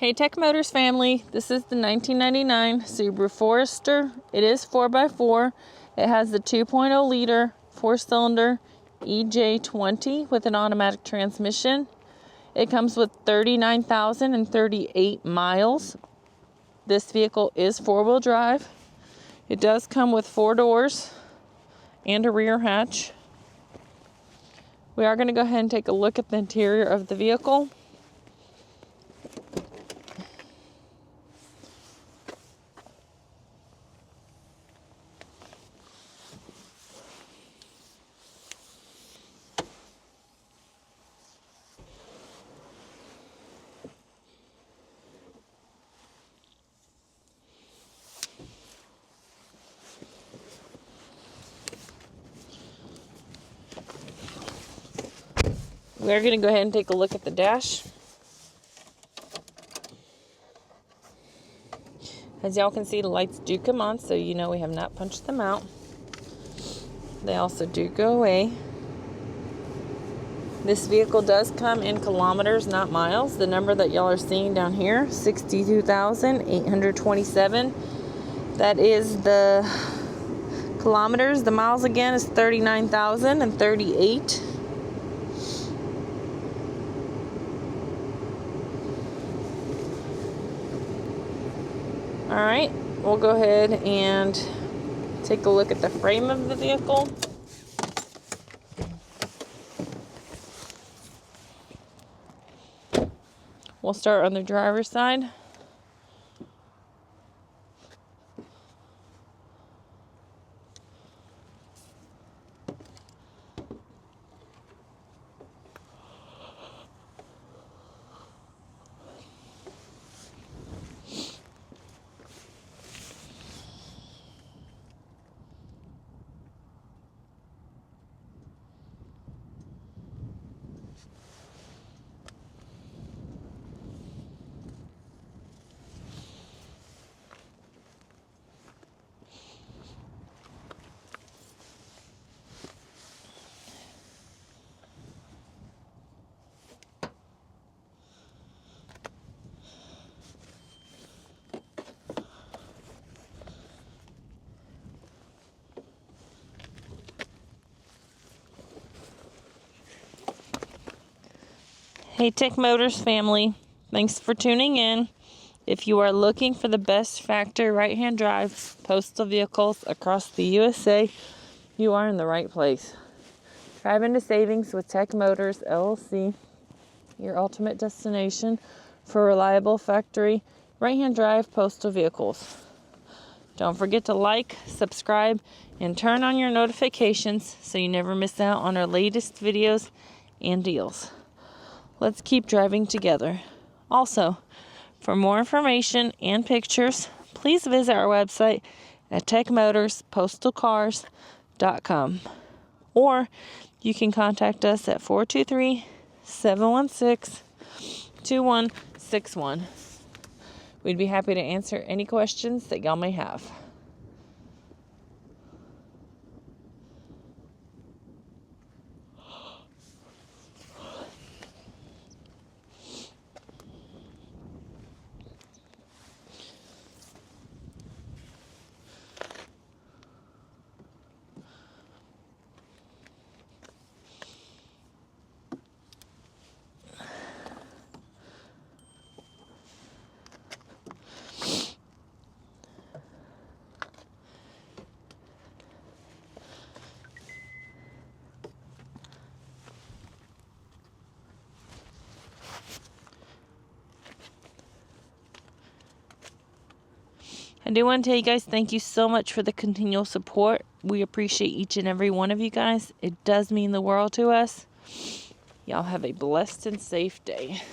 Hey Tech Motors family, this is the 1999 Subaru Forester. It is 4x4. It has the 2.0 liter 4-cylinder EJ20 with an automatic transmission. It comes with 39,038 miles. This vehicle is 4-wheel drive. It does come with 4 doors and a rear hatch. We are going to go ahead and take a look at the interior of the vehicle. We're going to go ahead and take a look at the dash. As y'all can see, the lights do come on, so you know we have not punched them out. They also do go away. This vehicle does come in kilometers, not miles. The number that y'all are seeing down here, 62,827. That is the kilometers. The miles again is 39,038. Alright, we'll go ahead and take a look at the frame of the vehicle. We'll start on the driver's side. Hey Tech Motors family, thanks for tuning in. If you are looking for the best factory right-hand drive postal vehicles across the USA, you are in the right place. Drive into savings with Tech Motors LLC, your ultimate destination for reliable factory right-hand drive postal vehicles. Don't forget to like, subscribe, and turn on your notifications so you never miss out on our latest videos and deals. Let's keep driving together. Also, for more information and pictures, please visit our website at techmotorspostalcars.com. Or you can contact us at 423-716-2161. We'd be happy to answer any questions that y'all may have. I do want to tell you guys, thank you so much for the continual support. We appreciate each and every one of you guys. It does mean the world to us. Y'all have a blessed and safe day.